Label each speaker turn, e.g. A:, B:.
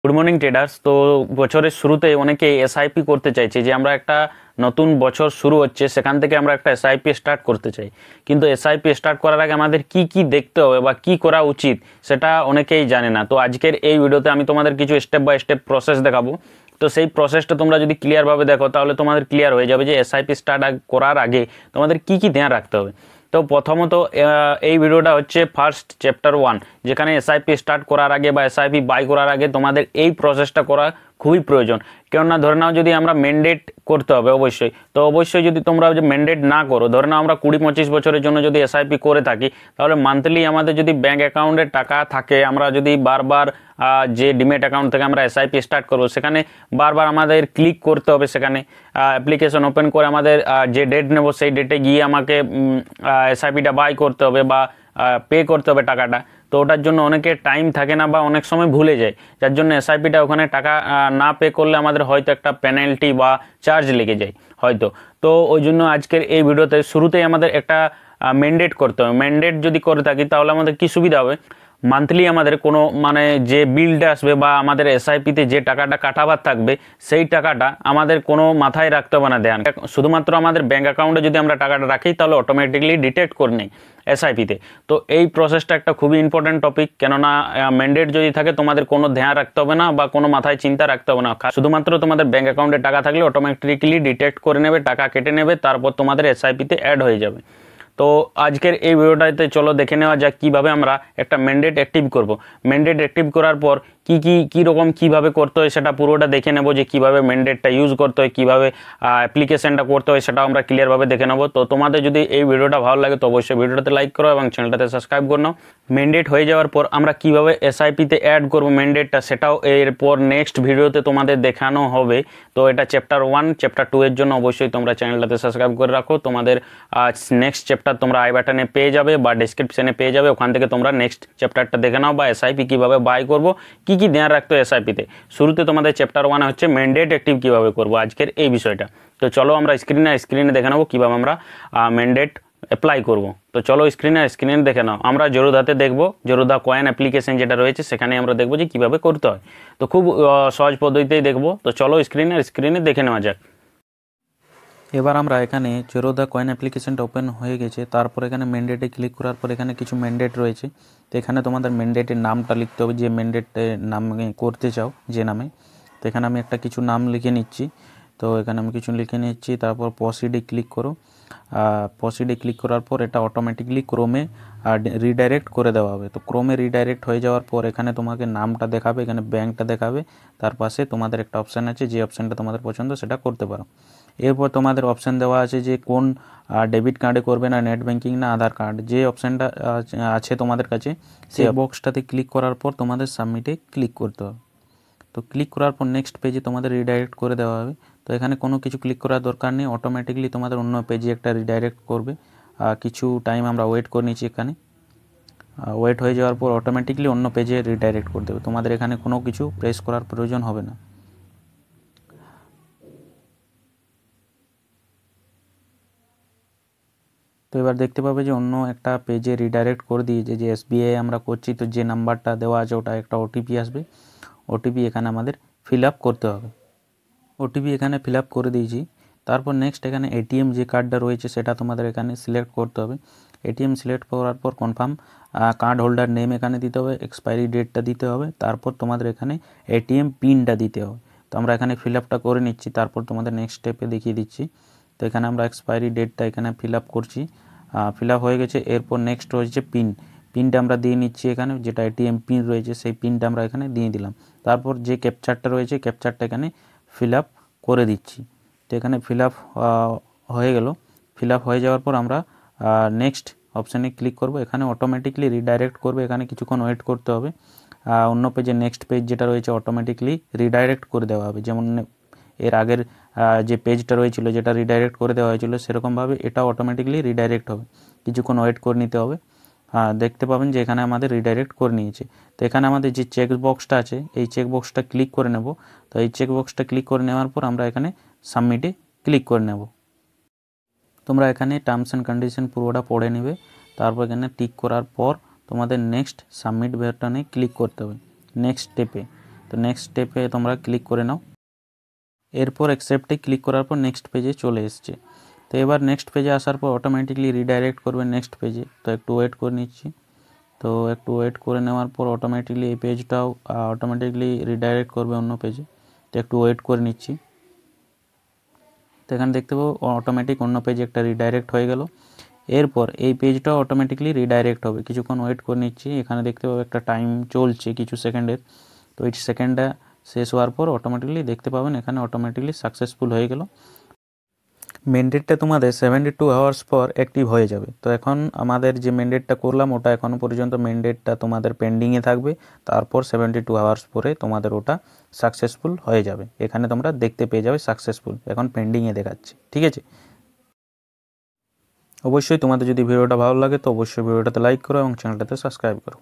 A: Good morning traders. তো বছরের শুরুতে অনেকে এসআইপি করতে চাইছে, যে আমরা একটা নতুন বছর শুরু হচ্ছে সেখান থেকে আমরা একটা এসআইপি স্টার্ট করতে চাই। কিন্তু এসআইপি স্টার্ট করার আগে আমাদের কি কি দেখতে হবে বা কি করা উচিত সেটা অনেকেই জানে না। তো আজকের এই ভিডিওতে আমি তোমাদের কিছু স্টেপ বাই স্টেপ প্রসেস দেখাবো। তো সেই প্রসেসটা তোমরা যদি ক্লিয়ারভাবে দেখো তাহলে তোমাদের ক্লিয়ার হয়ে যাবে যে এসআইপি স্টার্ট করার আগে তোমাদের কি কি ধ্যান রাখতে হবে। তো প্রথমত এই ভিডিওটা হচ্ছে ফার্স্ট চ্যাপ্টার 1, যেখানে এসআইপি স্টার্ট করার আগে বা এসআইপি বাই করার আগে তোমাদের এই প্রসেসটা করা খুবই প্রয়োজন। কেননা ধরে নাও যদি আমরা ম্যান্ডেট করতে হবে অবশ্যই, তো অবশ্যই যদি তোমরা যে ম্যান্ডেট না করো, ধরে নাও আমরা 20-25 বছরের জন্য যদি এসআইপি করে থাকি, তাহলে মান্থলি আমাদের যদি ব্যাঙ্ক অ্যাকাউন্টে টাকা থাকে, আমরা যদি বারবার যে ডিমেট অ্যাকাউন্ট থেকে আমরা এসআইপি স্টার্ট করবো সেখানে বারবার আমাদের ক্লিক করতে হবে, সেখানে অ্যাপ্লিকেশন ওপেন করে আমাদের যে ডেট নেব সেই ডেটে গিয়ে আমাকে এসআইপিটা বাই করতে হবে বা পে করতে হবে টাকাটা। তো ওটার জন্য অনেকের টাইম থাকে না বা অনেক সময় ভুলে যায়, যার জন্য এসআইপিটা ওখানে টাকা না পে করলে আমাদের হয়তো একটা পেনাল্টি বা চার্জ লেগে যায় হয়তো। তো ওই জন্য আজকের এই ভিডিওতে শুরুতেই আমাদের একটা ম্যান্ডেট করতে হবে। ম্যান্ডেট যদি করে থাকি তাহলে আমাদের কি সুবিধা হবে, মান্থলি আমাদের কোনো যে বিলটা আসবে বা আমাদের এসআইপিতে যে টাকাটা কাটাবার থাকবে সেই টাকাটা আমাদের কোনো মাথায় রাখতে হবে না ধ্যান, শুধুমাত্র আমাদের ব্যাঙ্ক অ্যাকাউন্টে যদি আমরা টাকাটা রাখি তাহলে অটোমেটিকলি ডিটেক্ট করে নেই এসআইপিতে। তো এই প্রসেসটা একটা খুবই ইম্পর্ট্যান্ট টপিক, কেননা ম্যান্ডেট যদি থাকে তোমাদের কোনো ধ্যান রাখতে হবে না বা কোনো মাথায় চিন্তা রাখতে হবে না, শুধুমাত্র তোমাদের ব্যাঙ্ক অ্যাকাউন্টে টাকা থাকলে অটোমেটিকলি ডিটেক্ট করে নেবে, টাকা কেটে নেবে, তারপর তোমাদের এসআইপিতে অ্যাড হয়ে যাবে। তো আজকের এই ভিডিওটাতে চলো দেখে নেওয়া যাক কীভাবে আমরা একটা ম্যান্ডেট অ্যাক্টিভ করব। ম্যান্ডেট অ্যাক্টিভ করার পর কীভাবে করতে হয় সেটা পুরোটা দেখে নেব, যে কীভাবে ম্যান্ডেটটা ইউজ করতে হয়, কীভাবে অ্যাপ্লিকেশনটা করতে হয় সেটাও আমরা ক্লিয়ারভাবে দেখে নেব। তো তোমাদের যদি এই ভিডিওটা ভালো লাগে তো অবশ্যই ভিডিওটাতে লাইক করো এবং চ্যানেলটাতে সাবস্ক্রাইব করে নাও। ম্যান্ডেট হয়ে যাওয়ার পর আমরা কীভাবে এসআইপিতে অ্যাড করব ম্যান্ডেটটা, সেটাও এরপর নেক্সট ভিডিওতে তোমাদের দেখানো হবে। তো এটা চ্যাপ্টার 1, চ্যাপ্টার 2 এর জন্য অবশ্যই তোমরা চ্যানেলটাতে সাবস্ক্রাইব করে রাখো। তোমাদের নেক্সট চ্যাপ্টার তোমরা আই বাটনে পেয়ে যাবে বা ডেসক্রিপশনে পেয়ে যাবে, ওখান থেকে তোমরা নেক্সট চ্যাপ্টারটা দেখে নাও, বা এসআইপি কীভাবে বাই করবো, কি কি ধ্যান রাখতে হয় এসআইপিতে। শুরুতে তোমাদের চ্যাপ্টার 1 হচ্ছে ম্যান্ডেট অ্যাক্টিভ কীভাবে করবো, আজকের এই বিষয়টা। তো চলো আমরা স্ক্রিনে দেখে নেবো কীভাবে আমরা ম্যান্ডেট অ্যাপ্লাই করব। তো চলো স্ক্রিনে দেখে নাও। আমরা জরুদাতে দেখবো, জরুদা কয়েন অ্যাপ্লিকেশন যেটা রয়েছে সেখানে আমরা দেখবো যে কীভাবে করতে হয়। তো খুব সহজ পদ্ধতিতেই দেখবো। তো চলো স্ক্রিনে দেখে নেওয়া যাক।
B: এবার আমরা এখানে জেরোদা কয়েন অ্যাপ্লিকেশনটা ওপেন হয়ে গেছে, তারপর এখানে ম্যান্ডেটে ক্লিক করার পর এখানে কিছু ম্যান্ডেট রয়েছে। তো এখানে তোমাদের ম্যান্ডেটের নামটা লিখতে হবে, যে ম্যান্ডেটের নাম করতে চাও যে নামে। তো এখানে আমি কিছু নাম লিখে নিচ্ছি। তো এখানে আমি কিছু লিখে নিচ্ছি, তারপর প্রসিডে ক্লিক করো। প্রসিডে ক্লিক করার পর এটা অটোমেটিকলি ক্রোমে রিডাইরেক্ট করে দেওয়া হবে। তো ক্রোমে রিডাইরেক্ট হয়ে যাওয়ার পর এখানে তোমাকে নামটা দেখাবে, এখানে ব্যাঙ্কটা দেখাবে, তার পাশে তোমাদের একটা অপশান আছে, যে অপশানটা তোমাদের পছন্দ সেটা করতে পারো। এরপর তোমাদের অপশান দেওয়া আছে যে কোন ডেবিট কার্ডে করবে, না নেট ব্যাঙ্কিং না আধার কার্ড, যে অপশানটা আছে তোমাদের কাছে সেই বক্সটাতে ক্লিক করার পর তোমাদের সাবমিটে ক্লিক করতে হবে। তো ক্লিক করার পর নেক্সট পেজে তোমাদের রিডাইরেক্ট করে দেওয়া হবে। তো এখানে কোনো কিছু ক্লিক করার দরকার নেই, অটোমেটিকলি তোমাদের অন্য পেজে একটা রিডাইরেক্ট করবে। কিছু টাইম আমরা ওয়েট করে নিচ্ছি, এখানে ওয়েট হয়ে যাওয়ার পর অটোমেটিকলি অন্য পেজে রিডাইরেক্ট করে দেবে, তোমাদের এখানে কোনো কিছু প্রেস করার প্রয়োজন হবে না। তো এবার দেখতে পাবে যে অন্য একটা পেজে রিডাইরেক্ট করে দিয়েছে, যে এসবিআই আমরা করছি, তো যে নাম্বারটা দেওয়া আছে ওটা একটা ওটিপি আসবে, ওটিপি এখানে আমাদের ফিল আপ করতে হবে। ওটিপি এখানে ফিল আপ করে দিয়েছি। তারপর নেক্সট এখানে এটিএম যে কার্ডটা রয়েছে সেটা তোমাদের এখানে সিলেক্ট করতে হবে। এটিএম সিলেক্ট করার পর কনফার্ম কার্ড হোল্ডার নেম এখানে দিতে হবে, এক্সপায়ারি ডেটটা দিতে হবে, তারপর তোমাদের এখানে এটিএম পিনটা দিতে হবে। তো আমরা এখানে ফিল আপটা করে নিচ্ছি, তারপর তোমাদের নেক্সট স্টেপে দেখিয়ে দিচ্ছি। তো এখানে আমরা এক্সপায়ারি ডেটটা এখানে ফিল আপ করছি, ফিল আপ হয়ে গেছে। এরপর নেক্সট রয়েছে পিনটা আমরা দিয়ে নিচ্ছি, এখানে যেটা এটিএম পিন রয়েছে সেই পিনটা আমরা এখানে দিয়ে দিলাম। তারপর যে ক্যাপচারটা রয়েছে ক্যাপচারটা এখানে ফিল আপ করে দিচ্ছি। তো এখানে ফিল আপ হয়ে গেল। ফিল আপ হয়ে যাওয়ার পর আমরা নেক্সট অপশানে ক্লিক করব, এখানে অটোমেটিকলি রিডাইরেক্ট করবে, এখানে কিছুক্ষণ ওয়েট করতে হবে। অন্য পেজে নেক্সট পেজ যেটা রয়েছে অটোমেটিকলি রিডাইরেক্ট করে দেওয়া হবে, যেমন এর আগের যে পেজটা রয়েছিল যেটা রিডাইরেক্ট করে দেওয়া হয়েছিল সেরকমভাবে এটা অটোমেটিকলি রিডাইরেক্ট হবে, কিছুক্ষণ ওয়েট করে নিতে হবে। দেখতে পাবেন যে এখানে আমাদের রিডাইরেক্ট করে নিয়েছে। তো এখানে আমাদের যে চেক বক্সটা আছে এই চেক বক্সটা ক্লিক করে নেব। তো এই চেক বক্সটা ক্লিক করে নেওয়ার পর আমরা এখানে সাবমিটে ক্লিক করে নেব। তোমরা এখানে টার্মস অ্যান্ড কন্ডিশন পুরোটা পড়ে নেবে, তারপর এখানে টিক করার পর তোমাদের নেক্সট সাবমিট বাটনে ক্লিক করতে হবে নেক্সট স্টেপে। তো নেক্সট স্টেপে তোমরা ক্লিক করে নাও। এরপর অ্যাকসেপ্টে ক্লিক করার পর নেক্সট পেজে চলে এসছে। তো এবার নেক্সট পেজে আসার পর অটোমেটিকলি রিডাইরেক্ট করবে নেক্সট পেজে। তো একটু ওয়েট করে নিচ্ছি। তো একটু ওয়েট করে নেওয়ার পর অটোমেটিকলি এই পেজটাও অটোমেটিকলি রিডাইরেক্ট করবে অন্য পেজে। তো একটু ওয়েট করে নিচ্ছি। তো এখানে দেখতে পাবো অটোমেটিক অন্য পেজে একটা রিডাইরেক্ট হয়ে গেল। এরপর এই পেজটাও অটোমেটিকলি রিডাইরেক্ট হবে। কিছুক্ষণ ওয়েট করে নিচ্ছি। এখানে দেখতে পাবো একটা টাইম চলছে কিছু সেকেন্ডের। তো এই সেকেন্ডটা শেষ হওয়ার পর অটোমেটিকলি দেখতে পাবেন এখানে অটোমেটিকলি সাকসেসফুল হয়ে গেল। ম্যান্ডেটটা তোমাদের 72 আওয়ার্স পর অ্যাক্টিভ হয়ে যাবে। তো এখন আমাদের যে ম্যান্ডেটটা করলাম ওটা এখনও পর্যন্ত ম্যান্ডেটটা তোমাদের পেন্ডিংয়ে থাকবে। তারপর 72 আওয়ার্স পরে তোমাদের ওটা সাকসেসফুল হয়ে যাবে। এখানে তোমরা দেখতে পেয়ে যাবে সাকসেসফুল, এখন পেন্ডিংয়ে দেখাচ্ছে। ঠিক আছে, অবশ্যই তোমাদের যদি ভিডিওটা ভালো লাগে তো অবশ্যই ভিডিওটাতে লাইক করো এবং চ্যানেলটাতে সাবস্ক্রাইব করো।